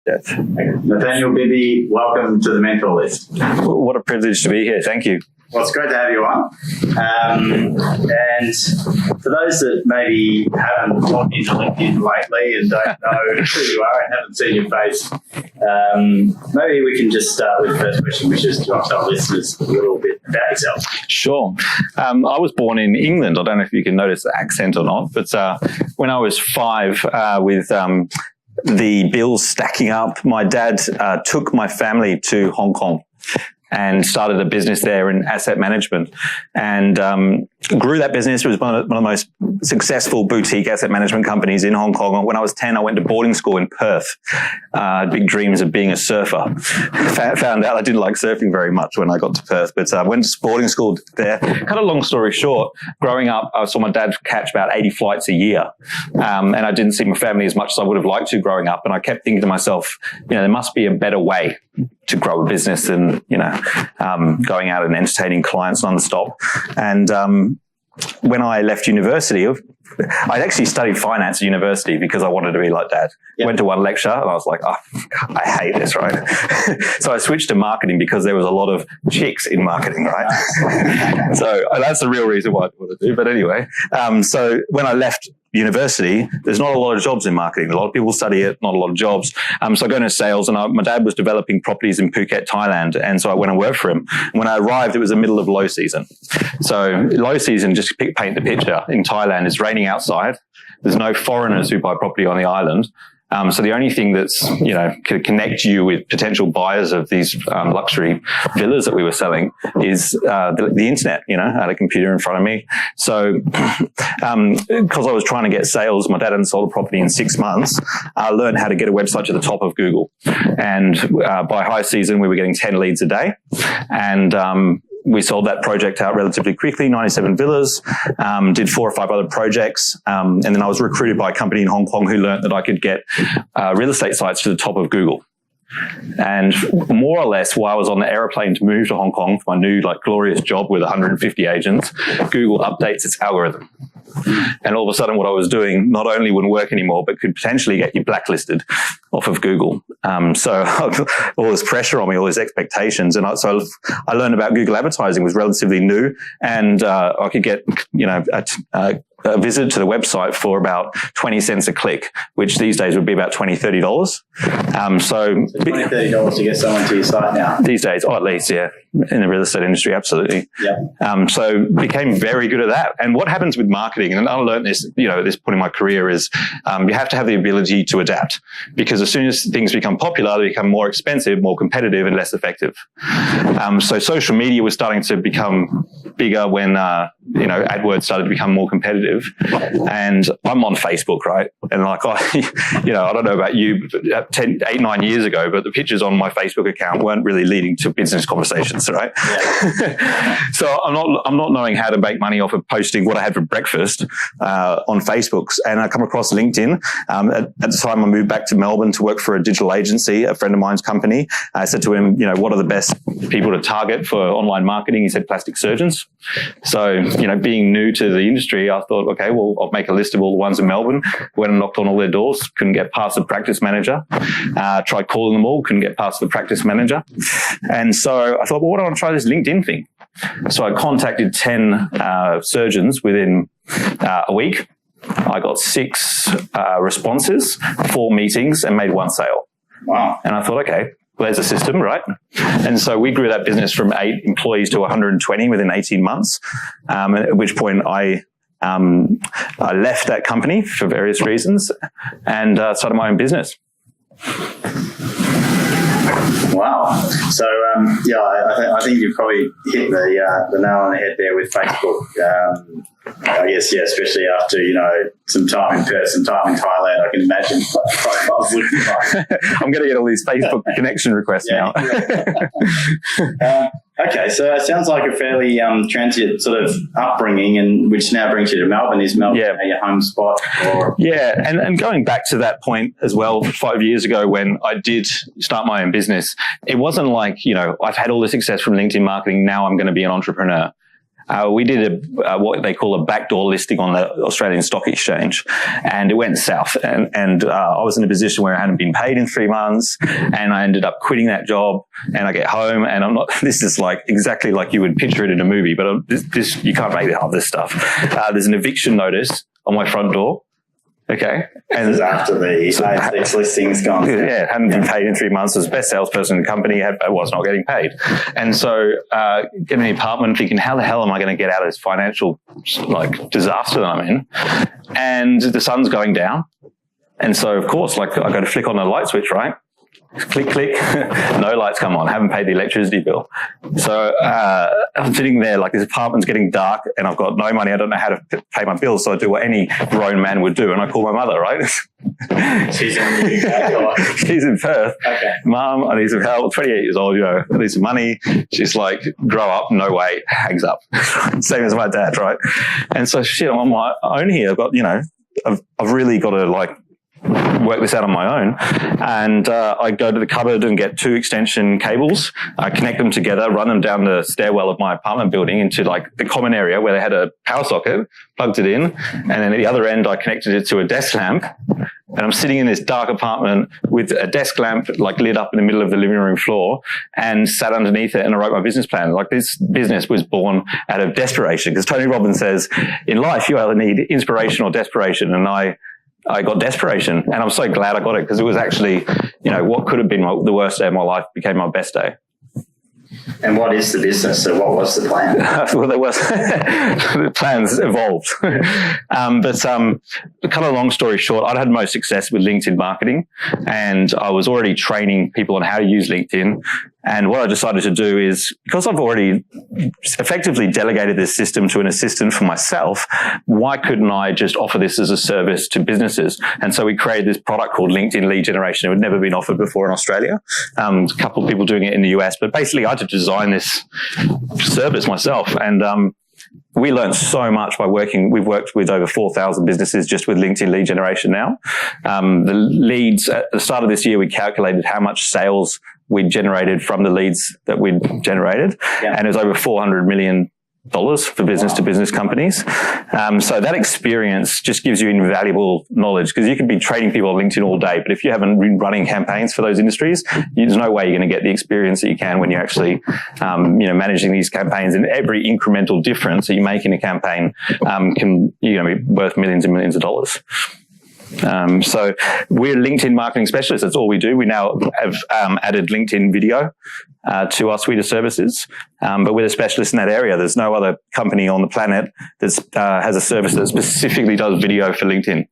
Yes. Nathanial Bibby, welcome to the Mentor List. What a privilege to be here. Thank you. Well, it's great to have you on. And for those that maybe haven't logged into LinkedIn lately and don't know who you are and haven't seen your face, maybe we can just start with the first question, which is to ask our listeners a little bit about yourself. Sure. I was born in England. I don't know if you can notice the accent or not, but when I was 5, with the bills stacking up, my dad took my family to Hong Kong and started a business there in asset management, and grew that business. It was one of the most successful boutique asset management companies in Hong Kong. When I was 10, I went to boarding school in Perth. I had big dreams of being a surfer. Found out I didn't like surfing very much when I got to Perth, but I went to boarding school there. Cut a long story short, growing up, I saw my dad catch about 80 flights a year, and I didn't see my family as much as I would have liked to growing up. And I kept thinking to myself, there must be a better way to grow a business than, going out and entertaining clients nonstop. And when I left university, I'd actually studied finance at university because I wanted to be like Dad. Yep. Went to one lecture and I was like, I hate this, right? So I switched to marketing because there was a lot of chicks in marketing, right? So that's the real reason why I wanted to do. But anyway, so when I left university, there's not a lot of jobs in marketing. A lot of people study it, not a lot of jobs. So I go into sales, and my dad was developing properties in Phuket, Thailand. And so I went and worked for him. When I arrived, it was the middle of low season. So low season, just to paint the picture, in Thailand, is raining outside. There's no foreigners who buy property on the island. So the only thing that's, could connect you with potential buyers of these luxury villas that we were selling is the internet. I had a computer in front of me. So because I was trying to get sales, my dad hadn't sold a property in 6 months. I learned how to get a website to the top of Google. And by high season, we were getting 10 leads a day. And we sold that project out relatively quickly, 97 villas, did 4 or 5 other projects. And then I was recruited by a company in Hong Kong who learned that I could get real estate sites to the top of Google. And more or less, while I was on the airplane to move to Hong Kong for my new, glorious job with 150 agents, Google updates its algorithm. And all of a sudden, what I was doing not only wouldn't work anymore, but could potentially get you blacklisted off of Google. So all this pressure on me, all these expectations. And so I learned about Google advertising was relatively new, and I could get, a visit to the website for about 20 cents a click, which these days would be about $20, $30. So $20, $30 to get someone to your site now? These days, at least, yeah. In the real estate industry, absolutely. Yeah. So became very good at that. And what happens with marketing, and I learned this, at this point in my career, is you have to have the ability to adapt, because as soon as things become popular, they become more expensive, more competitive, and less effective. So social media was starting to become bigger when, AdWords started to become more competitive. And I'm on Facebook, right? And I don't know about you, 8, 9 years ago, but the pictures on my Facebook account weren't really leading to business conversations, right? Yeah. So I'm not knowing how to make money off of posting what I had for breakfast on Facebook. And I come across LinkedIn. At the time I moved back to Melbourne to work for a digital agency, a friend of mine's company. I said to him, what are the best people to target for online marketing? He said plastic surgeons. So, being new to the industry, I thought, okay, well, I'll make a list of all the ones in Melbourne. Went and knocked on all their doors, couldn't get past the practice manager. Tried calling them all, couldn't get past the practice manager. And so I thought, well, why don't I try this LinkedIn thing? So I contacted 10 surgeons within a week. I got 6 responses, 4 meetings, and made 1 sale. Wow. And I thought, okay, well, there's a system, right? And so we grew that business from 8 employees to 120 within 18 months, at which point I left that company for various reasons and started my own business. Wow. So, I think you probably hit the nail on the head there with Facebook. I guess, especially after, some time in Perth, some time in Thailand, I can imagine what profiles looking like. I'm going to get all these Facebook connection requests now. Okay, so it sounds like a fairly transient sort of upbringing, and which now brings you to Melbourne. Is Melbourne your home spot? Or? Yeah, and going back to that point as well, 5 years ago when I did start my own business, it wasn't like, I've had all the success from LinkedIn marketing, now I'm going to be an entrepreneur. we did what they call a backdoor listing on the Australian Stock Exchange, and it went south. And I was in a position where I hadn't been paid in 3 months, and I ended up quitting that job. And I get home, and I'm not. This is like exactly like you would picture it in a movie, but this you can't make up this stuff. There's an eviction notice on my front door. Okay. And this is after the listing's gone. Yeah, hadn't been paid in 3 months. Was best salesperson in the company, was not getting paid. And so getting an apartment, thinking, how the hell am I going to get out of this financial disaster that I'm in? And the sun's going down. And so, of course, I go to flick on the light switch, right? Click, click. No lights come on. Haven't paid the electricity bill. So I'm sitting there this apartment's getting dark and I've got no money. I don't know how to pay my bills. So I do what any grown man would do, and I call my mother, right? She's in the UK. She's in Perth. Okay. Mum, I need some help. 28 years old, I need some money. She's like, grow up. No way. Hangs up. Same as my dad, right? And so shit, I'm on my own here. I've got, I've really got to work this out on my own. And I go to the cupboard and get 2 extension cables. I connect them together, run them down the stairwell of my apartment building into the common area where they had a power socket, plugged it in. And then at the other end, I connected it to a desk lamp. And I'm sitting in this dark apartment with a desk lamp lit up in the middle of the living room floor, and sat underneath it, and I wrote my business plan. This business was born out of desperation, because Tony Robbins says, in life, you either need inspiration or desperation. And I got desperation, and I'm so glad I got it, because it was actually, what could have been the worst day of my life became my best day. And what is the business? So what was the plan? Well, the plans evolved. But kind of long story short, I'd had most success with LinkedIn marketing, and I was already training people on how to use LinkedIn. And what I decided to do is, because I've already effectively delegated this system to an assistant for myself, why couldn't I just offer this as a service to businesses? And so we created this product called LinkedIn Lead Generation. It had never been offered before in Australia. A couple of people doing it in the US, but basically I had to design this service myself. And we learned so much by working. We've worked with over 4,000 businesses just with LinkedIn Lead Generation now. The leads, at the start of this year, we calculated how much sales we generated from the leads that we'd generated. Yeah. And it was over $400 million for business-to-business companies. So that experience just gives you invaluable knowledge, because you can be trading people on LinkedIn all day, but if you haven't been running campaigns for those industries, there's no way you're going to get the experience that you can when you're actually, managing these campaigns. And every incremental difference that you make in a campaign can, be worth millions and millions of dollars. So we're LinkedIn marketing specialists. That's all we do. We now have added LinkedIn video to our suite of services, but we're a specialist in that area. There's no other company on the planet that has a service that specifically does video for LinkedIn.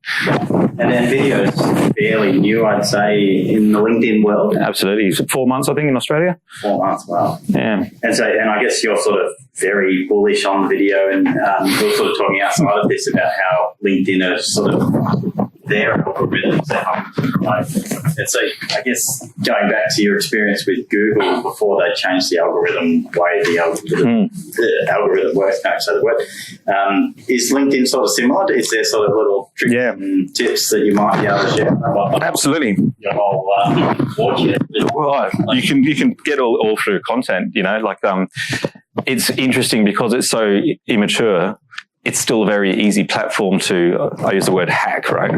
And then video is fairly new, I'd say, in the LinkedIn world. Absolutely. 4 months, I think, in Australia. 4 months, wow. Yeah. And I guess you're sort of very bullish on video, and we're sort of talking outside of this about how LinkedIn is sort of their algorithms. And so I guess going back to your experience with Google before they changed the algorithm way the algorithm works, don't say the word, is LinkedIn sort of similar? Is there sort of little tricks and tips that you might be able to share? Absolutely. Your whole audience. Well, you can get all through content, it's interesting because it's so immature. It's still a very easy platform to, I use the word hack, right?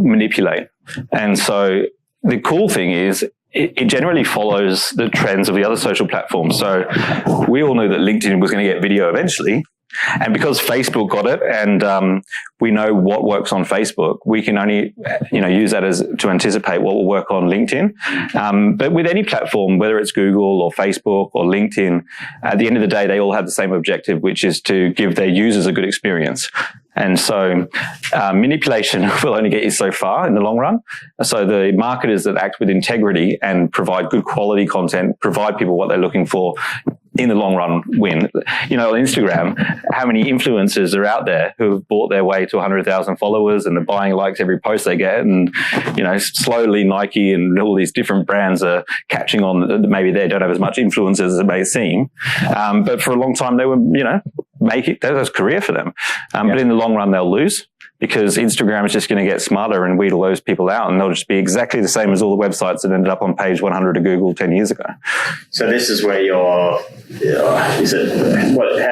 Manipulate. And so the cool thing is it generally follows the trends of the other social platforms. So we all knew that LinkedIn was going to get video eventually. And because Facebook got it, and we know what works on Facebook, we can only use that as to anticipate what will work on LinkedIn. But with any platform, whether it's Google or Facebook or LinkedIn, at the end of the day, they all have the same objective, which is to give their users a good experience. And so manipulation will only get you so far in the long run. So the marketers that act with integrity and provide good quality content, provide people what they're looking for, in the long run win. On Instagram, how many influencers are out there who have bought their way to 100,000 followers and they're buying likes every post they get, and slowly Nike and all these different brands are catching on. Maybe they don't have as much influence as it may seem, but for a long time they were, that was a career for them. But in the long run they'll lose. because Instagram is just going to get smarter and wheedle those people out, and they'll just be exactly the same as all the websites that ended up on page 100 of Google 10 years ago. So this is where how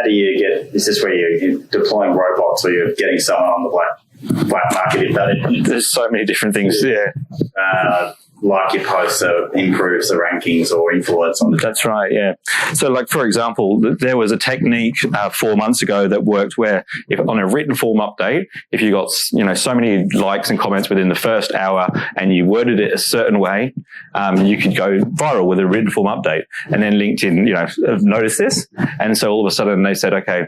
do you get, is this where you're deploying robots or you're getting someone on the black market intelligence? There's so many different things, like your post, so improves the rankings or influence on the... That's right, yeah. So, like, for example, there was a technique 4 months ago that worked where if on a written form update, if you got, so many likes and comments within the first hour and you worded it a certain way, you could go viral with a written form update. And then LinkedIn, have noticed this. And so all of a sudden they said, okay,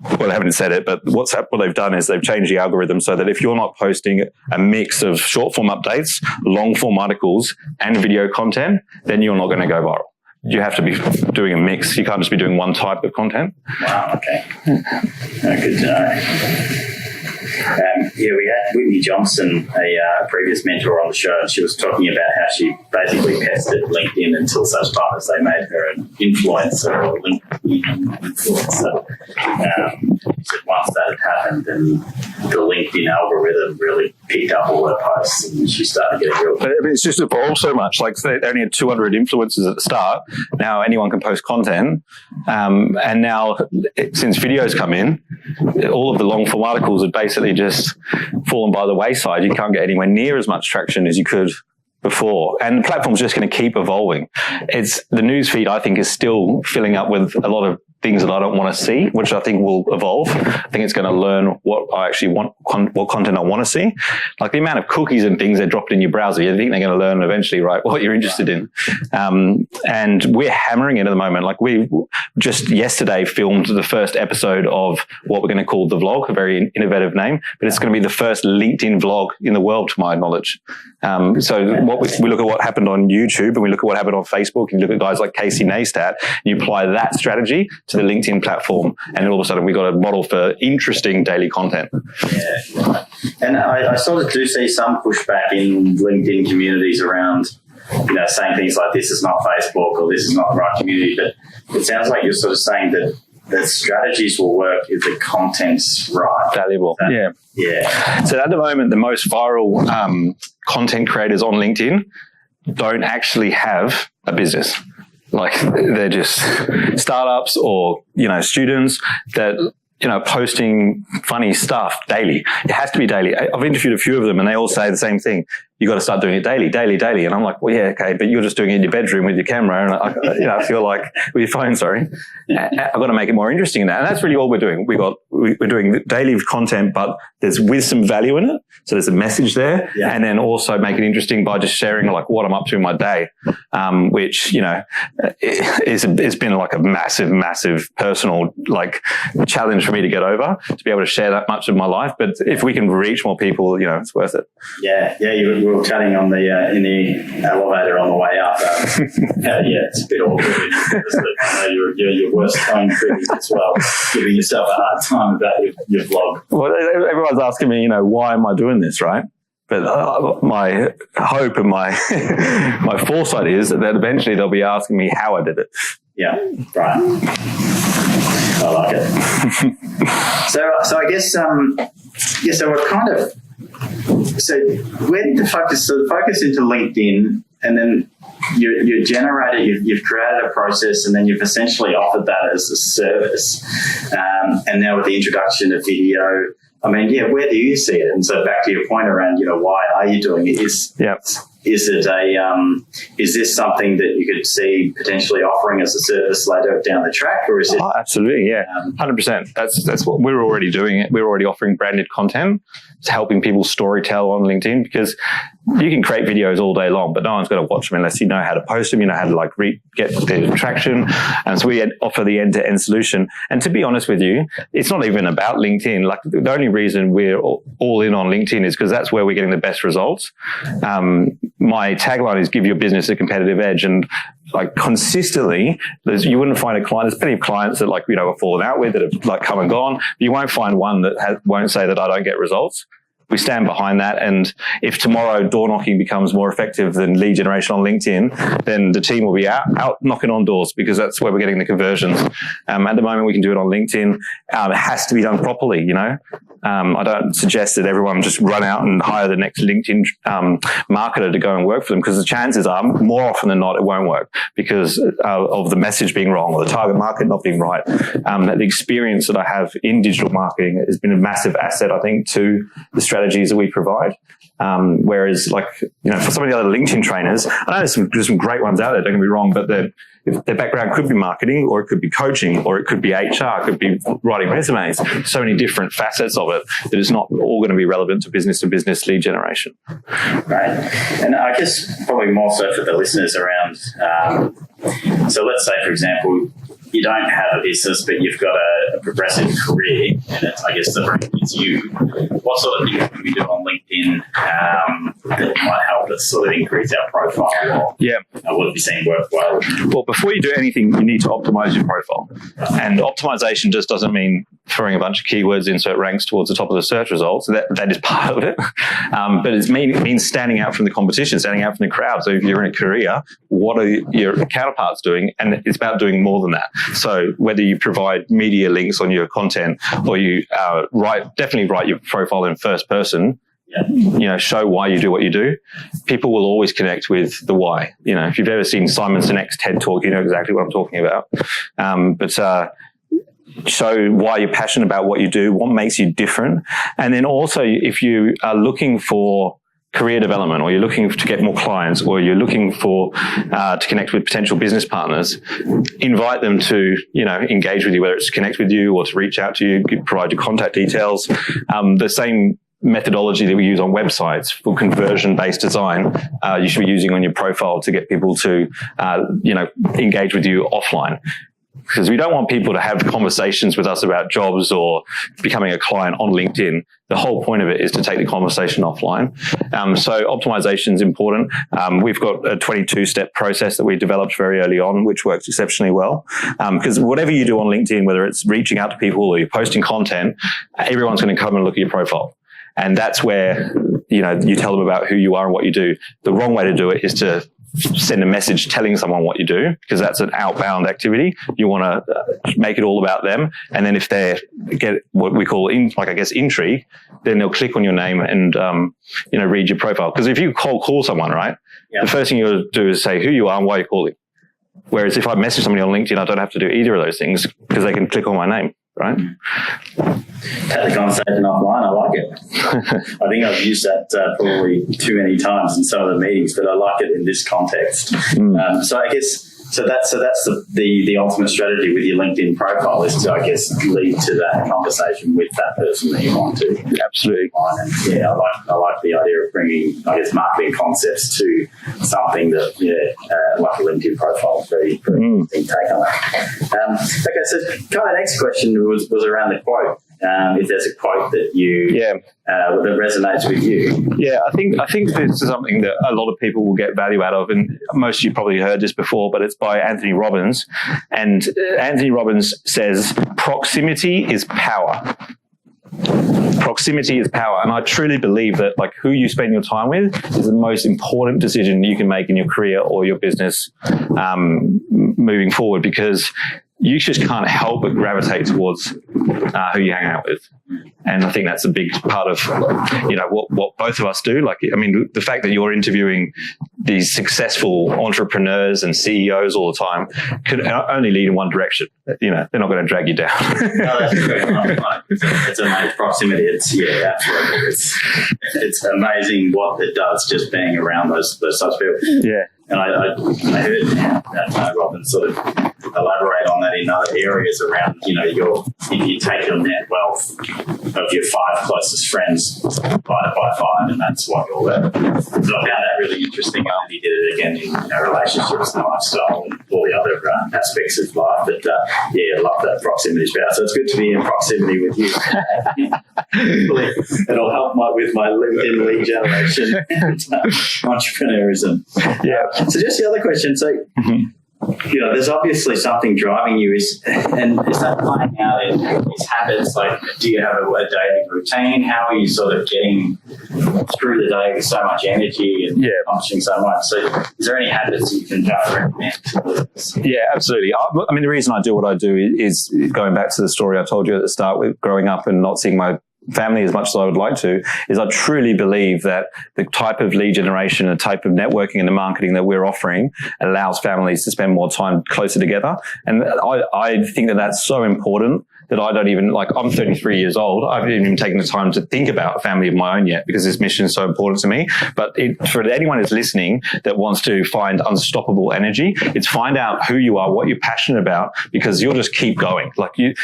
well, they haven't said it, but what they've done is they've changed the algorithm so that if you're not posting a mix of short form updates, long form articles, and video content, then you're not going to go viral. You have to be doing a mix. You can't just be doing one type of content. Wow, okay. Good to know. We had Whitney Johnson, a previous mentor on the show, and she was talking about how she basically pestered LinkedIn until such time as they made her an influencer or LinkedIn influencer. She said once that had happened, then the LinkedIn algorithm really picked up all her posts and she started getting real... But it's just evolved so much. Like they only had 200 influencers at the start. Now anyone can post content. And now since videos come in, all of the long form articles have basically just fallen by the wayside. You can't get anywhere near as much traction as you could before. And the platform's just going to keep evolving. The news feed, I think, is still filling up with a lot of things that I don't want to see, which I think will evolve. I think it's going to learn what I actually want, what content I want to see. Like the amount of cookies and things they're dropped in your browser, you think they're going to learn eventually, right, what you're interested in. And we're hammering it at the moment. Like we just yesterday filmed the first episode of what we're going to call The Vlog, a very innovative name, but it's going to be the first LinkedIn vlog in the world, to my knowledge. So what we look at what happened on YouTube and we look at what happened on Facebook and you look at guys like Casey Neistat, and you apply that strategy to the LinkedIn platform, and then all of a sudden we got a model for interesting daily content. Yeah, right. And I sort of do see some pushback in LinkedIn communities around, saying things like this is not Facebook or this is not the right community, but it sounds like you're sort of saying that the strategies will work if the content's right. Valuable. Yeah. So at the moment, the most viral content creators on LinkedIn don't actually have a business. Like they're just startups or, students that, posting funny stuff daily. It has to be daily. I've interviewed a few of them and they all say the same thing. You got to start doing it daily. And I'm like, well, yeah, okay, but you're just doing it in your bedroom with your camera. And I feel like with your phone, sorry, I've got to make it more interesting than that. And that's really all we're doing. We're doing daily content, but there's with some value in it. So there's a message there. Yeah. And then also make it interesting by just sharing like what I'm up to in my day, which, it's been like a massive personal like challenge for me to get over, to be able to share that much of my life. But if we can reach more people, it's worth it. Yeah. We were chatting on in the elevator on the way up. It's a bit awkward. I know you're worst phone critic as well, giving yourself a hard time about your vlog. Well, everyone's asking me, why am I doing this, right? But my hope and my my foresight is that eventually they'll be asking me how I did it. Yeah, right. I like it. So I guess so we're kind of. So where did the focus into LinkedIn, and then you generate it, you've created a process, and then you've essentially offered that as a service. And now with the introduction of video, where do you see it? And so back to your point around, why are you doing it? Is this something that you could see potentially offering as a service later down the track, or is it? Oh, absolutely, yeah, 100%. That's what we're already doing. We're already offering branded content. It's helping people storytell on LinkedIn, because you can create videos all day long, but no one's going to watch them unless you know how to post them, how to get the traction. And so we offer the end-to-end solution. And to be honest with you, it's not even about LinkedIn. Like the only reason we're all in on LinkedIn is because that's where we're getting the best results. My tagline is give your business a competitive edge. And consistently, you wouldn't find a client. There's plenty of clients that have fallen out with, that have come and gone. But you won't find one that won't say that I don't get results. We stand behind that. And if tomorrow door knocking becomes more effective than lead generation on LinkedIn, then the team will be out knocking on doors, because that's where we're getting the conversions. At the moment, we can do it on LinkedIn. It has to be done properly, you know. I don't suggest that everyone just run out and hire the next LinkedIn marketer to go and work for them, because the chances are, more often than not, it won't work because of the message being wrong or the target market not being right. The experience that I have in digital marketing has been a massive asset, I think, to the strategies that we provide. Whereas, like, you know, for some of the other LinkedIn trainers, I know there's some great ones out there, don't get me wrong, but their background could be marketing, or it could be coaching, or it could be HR, it could be writing resumes. So many different facets of it that it's not all going to be relevant to business lead generation. Right. And I guess probably more so for the listeners around, so let's say, for example, you don't have a business, but you've got a progressive career, and it's, I guess, it's you. What sort of things can we do on LinkedIn that might help us sort of increase our profile? Or, what have you seen work well? Well, before you do anything, you need to optimize your profile. And optimization just doesn't mean throwing a bunch of keywords in so it ranks towards the top of the search results. That is part of it. But it means standing out from the competition, standing out from the crowd. So if you're in a career, what are your counterparts doing? And it's about doing more than that. So whether you provide media links on your content, or you definitely write your profile in first person, you know, show why you do what you do, people will always connect with the why. You know, if you've ever seen Simon Sinek's TED Talk, you know exactly what I'm talking about. Show why you're passionate about what you do, what makes you different. And then also, if you are looking for career development, or you're looking to get more clients, or you're looking for to connect with potential business partners, invite them to, you know, engage with you, whether it's to connect with you or to reach out to you, provide your contact details. The same methodology that we use on websites for conversion-based design, you should be using on your profile to get people to, you know, engage with you offline. Because we don't want people to have conversations with us about jobs or becoming a client on LinkedIn. The whole point of it is to take the conversation offline. So optimization is important. We've got a 22-step process that we developed very early on, which works exceptionally well. Because whatever you do on LinkedIn, whether it's reaching out to people or you're posting content, everyone's going to come and look at your profile. And that's where, you know, you tell them about who you are and what you do. The wrong way to do it is to send a message telling someone what you do, because that's an outbound activity. You want to make it all about them. And then if they get what we call intrigue, then they'll click on your name and, you know, read your profile. Because if you call someone, right, the first thing you'll do is say who you are and why you're calling. Whereas if I message somebody on LinkedIn, I don't have to do either of those things, because they can click on my name. Right? Take the conversation offline. I like it. I think I've used that probably too many times in some of the meetings, but I like it in this context. So I guess that's the ultimate strategy with your LinkedIn profile is to, I guess, lead to that conversation with that person that you want to. Absolutely. And yeah, I like the idea of bringing, I guess, marketing concepts to something that, like a LinkedIn profile. Very interesting take on that. Okay, so kind of next question was around the quote. If there's a quote that that resonates with you. Yeah, I think this is something that a lot of people will get value out of, and most of you probably heard this before, but it's by Anthony Robbins. And Anthony Robbins says, proximity is power. Proximity is power. And I truly believe that, like, who you spend your time with is the most important decision you can make in your career or your business moving forward, because you just can't help but gravitate towards who you hang out with. And I think that's a big part of, what both of us do. Like, I mean, the fact that you're interviewing these successful entrepreneurs and CEOs all the time could only lead in one direction. You know, they're not going to drag you down. No, that's true. It's amazing proximity. Absolutely. It's amazing what it does just being around those such people. Yeah. And I heard that Robin sort of elaborate on that in other areas around, if you take your net wealth of your 5 closest friends, divided by 5, and that's what you're worth. So I found that really interesting. And he did it again in relationships and lifestyle and all the other aspects of life. But I love that proximity power. So it's good to be in proximity with you. It'll help with my LinkedIn lead generation and entrepreneurism. Yeah. So just the other question. So there's obviously something driving you. Is that playing out in these habits? Like, do you have a daily routine? How are you sort of getting through the day with so much energy and accomplishing so much? So, is there any habits you can recommend? Yeah, absolutely. I mean, the reason I do what I do is going back to the story I told you at the start with growing up and not seeing my family as much as I would like to, is I truly believe that the type of lead generation, the type of networking and the marketing that we're offering allows families to spend more time closer together. And I think that that's so important that I don't even, like, I'm 33 years old. I haven't even taken the time to think about a family of my own yet because this mission is so important to me. But for anyone who's listening that wants to find unstoppable energy, it's find out who you are, what you're passionate about, because you'll just keep going. Like, you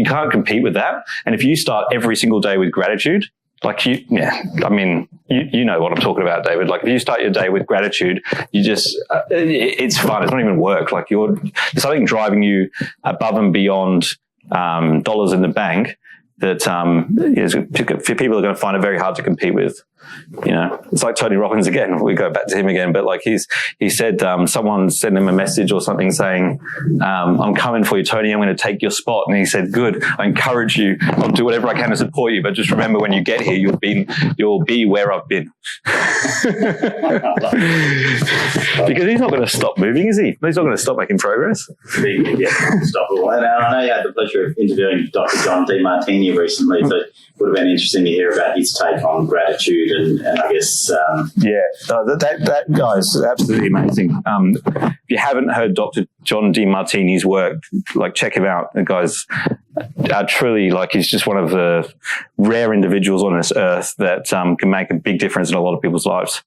can't compete with that. And if you start every single day with gratitude, like you know what I'm talking about, David. Like, if you start your day with gratitude, you just, it's fun. It's not even work. Like, there's something driving you above and beyond dollars in the bank that people are going to find it very hard to compete with. It's like Tony Robbins again. We go back to him again, but like he said, someone sent him a message or something saying, "I'm coming for you, Tony. I'm going to take your spot." And he said, "Good. I encourage you. I'll do whatever I can to support you. But just remember, when you get here, you'll be where I've been." Because he's not going to stop moving, is he? He's not going to stop making progress. Yeah, unstoppable. And I know you had the pleasure of interviewing Dr. John DeMartini recently, so it would have been interesting to hear about his take on gratitude and I guess... that guy's absolutely amazing. If you haven't heard Dr. John DeMartini's work, like, check him out. The guy's truly, like, he's just one of the rare individuals on this earth that can make a big difference in a lot of people's lives.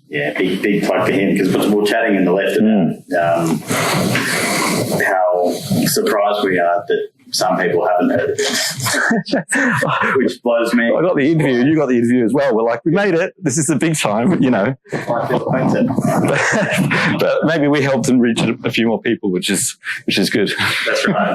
Yeah, big plug for him, because we're chatting in the left about how surprised we are that some people haven't heard of it, which blows me. I got the interview, you got the interview as well. We're like, we made it. This is the big time, I feel acquainted. But maybe we helped and reach a few more people, which is good. That's right.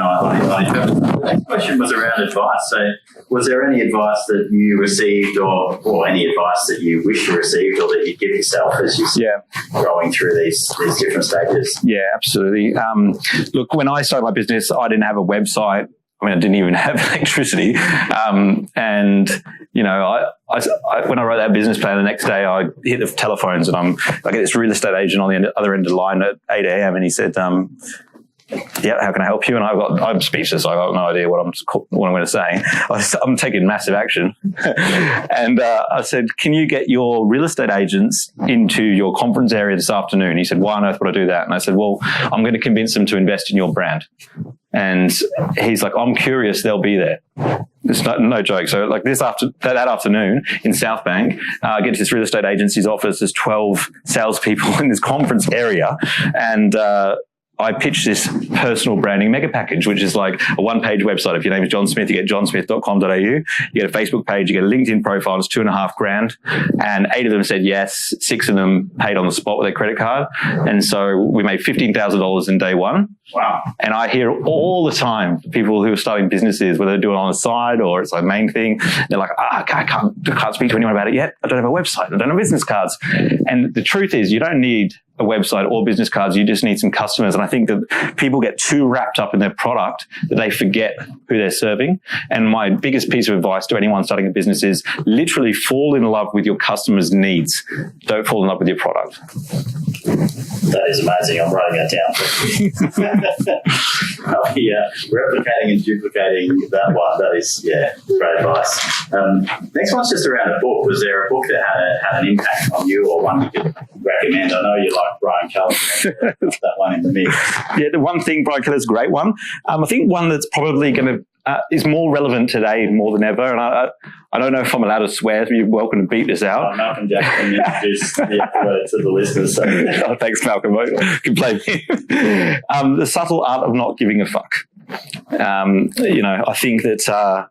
The next question was around advice. So, was there any advice that you received, or any advice that you wish you received, or that you give yourself as you're growing through these different stages? Yeah, absolutely. Look, when I started my business, I didn't have a website. I mean, I didn't even have electricity. And, when I wrote that business plan, the next day I hit the telephones and I get this real estate agent on the other end of the line at 8 a.m. and he said, "Yeah, how can I help you?" And I'm speechless. I have no idea what I'm going to say. I'm taking massive action. And I said, "Can you get your real estate agents into your conference area this afternoon?" He said, "Why on earth would I do that?" And I said, "Well, I'm going to convince them to invest in your brand." And he's like, "I'm curious, they'll be there." It's no joke. So like that afternoon in South Bank, I get to this real estate agency's office. There's 12 salespeople in this conference area. And I pitched this personal branding mega package, which is like a one-page website. If your name is John Smith, you get johnsmith.com.au. You get a Facebook page, you get a LinkedIn profile. It's $2,500. And 8 of them said yes. 6 of them paid on the spot with their credit card. And so we made $15,000 in day one. Wow. And I hear all the time people who are starting businesses, whether they do it on the side or it's like main thing, they're like, I can't speak to anyone about it yet. I don't have a website. I don't have business cards. And the truth is, you don't need a website or business cards. You just need some customers. And I think that people get too wrapped up in their product that they forget who they're serving. And my biggest piece of advice to anyone starting a business is literally fall in love with your customers' needs. Don't fall in love with your product. That is amazing. I'm writing that down. Replicating and duplicating that one. That is, great advice. Next one's just around a book. Was there a book that had an impact on you, or one you could recommend? I know you like Brian Kelly. That one in the mix. Yeah, the one thing, Brian Kelly's a great one. I think one that's probably going to is more relevant today more than ever. And I don't know if I'm allowed to swear, so you're welcome to beat this out. Malcolm Jackson introduced the episode to the listeners. So. Thanks, Malcolm. You can blame me. The Subtle Art of Not Giving a Fuck. I think that...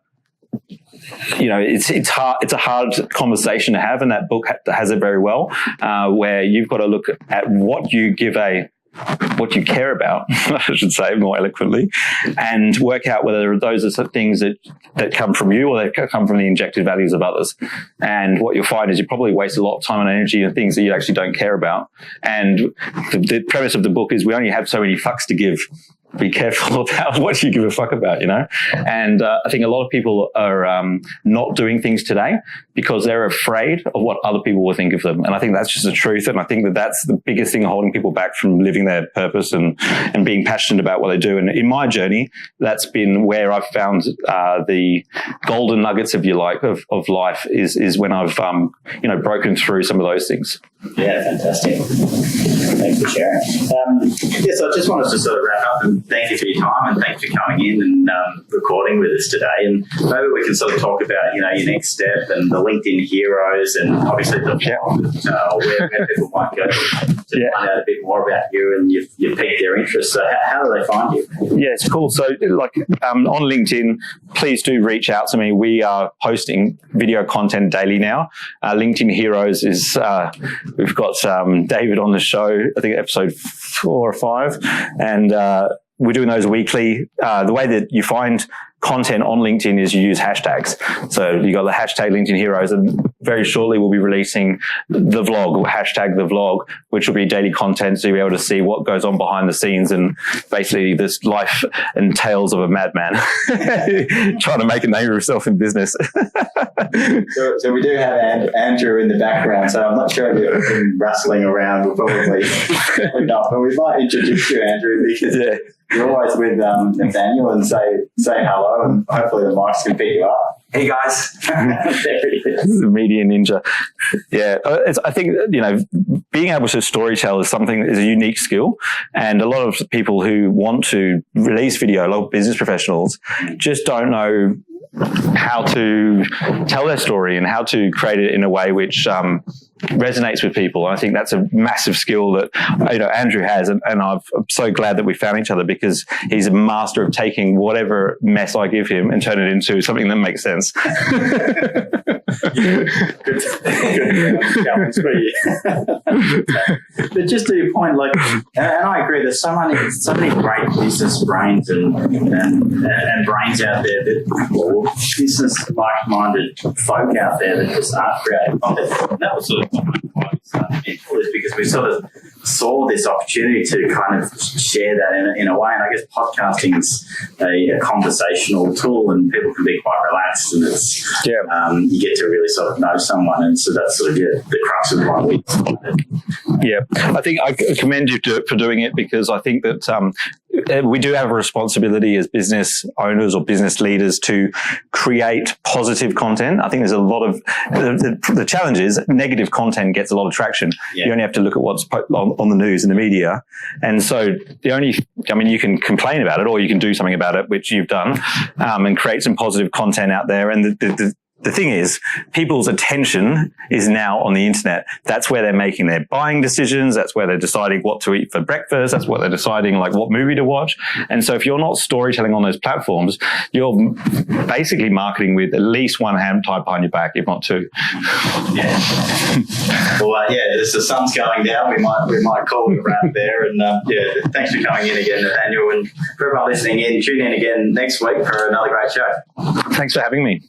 it's hard. It's a hard conversation to have, and that book has it very well. Where you've got to look at what you give a what you care about, I should say more eloquently, and work out whether those are things that come from you or they come from the injected values of others. And what you'll find is you probably waste a lot of time and energy on things that you actually don't care about. And the premise of the book is we only have so many fucks to give. Be careful about what you give a fuck about, you know? And I think a lot of people are not doing things today because they're afraid of what other people will think of them. And I think that's just the truth. And I think that that's the biggest thing holding people back from living their purpose and being passionate about what they do. And in my journey, that's been where I've found the golden nuggets, if you like, of life is when I've, broken through some of those things. Yeah, fantastic. Thanks for sharing. So I just wanted to sort of wrap up and thank you for your time and thanks for coming in and recording with us today. And maybe we can sort of talk about, your next step and the LinkedIn heroes and obviously the where people might go to find out a bit more about you and you piqued their interest. So how do they find you? Yeah, it's cool. So on LinkedIn, please do reach out to me. We are posting video content daily now. LinkedIn Heroes is... we've got David on the show, I think episode 4 or 5, and we're doing those weekly. The way that you find content on LinkedIn is you use hashtags. So you got the hashtag LinkedIn Heroes, and very shortly we'll be releasing the vlog, or hashtag the vlog, which will be daily content, so you'll be able to see what goes on behind the scenes and basically this life and tales of a madman trying to make a name of himself in business. So we do have Andrew in the background, so I'm not sure if you've been rustling around. We'll probably not, but we might introduce you, Andrew, because you're always with Nathanial and say hello, and hopefully the mics can pick you up. Hey guys. There he is. The media ninja. Yeah, I think, being able to storytell is a unique skill. And a lot of people who want to release video, a lot of business professionals, just don't know how to tell their story and how to create it in a way which resonates with people. And I think that's a massive skill that Andrew has, and I'm so glad that we found each other because he's a master of taking whatever mess I give him and turn it into something that makes sense. Good challenge for you. But just to your point, and I agree, there's so many great business brains and brains out there or business like-minded folk out there that just aren't creative content. And that was sort of why we started Mental, is because we sort of saw this opportunity to kind of share that in a way. And I guess podcasting is a conversational tool, and people can be quite relaxed, and it's you get to really sort of know someone, and so that's sort of the crux of why we started. Yeah, I think I commend you for doing it, because I think that we do have a responsibility as business owners or business leaders to create positive content. I think there's a lot of the challenge is negative content gets a lot of traction. Yeah. You only have to look at what's on the news and the media. And so you can complain about it or you can do something about it, which you've done, and create some positive content out there. And the thing is, people's attention is now on the internet. That's where they're making their buying decisions. That's where they're deciding what to eat for breakfast. That's what they're deciding, what movie to watch. And so if you're not storytelling on those platforms, you're basically marketing with at least one hand tied behind your back, if not two. Yeah. Well, as the sun's going down, we might call it a wrap there. And thanks for coming in again, Nathaniel. And for everyone listening in, tune in again next week for another great show. Thanks for having me.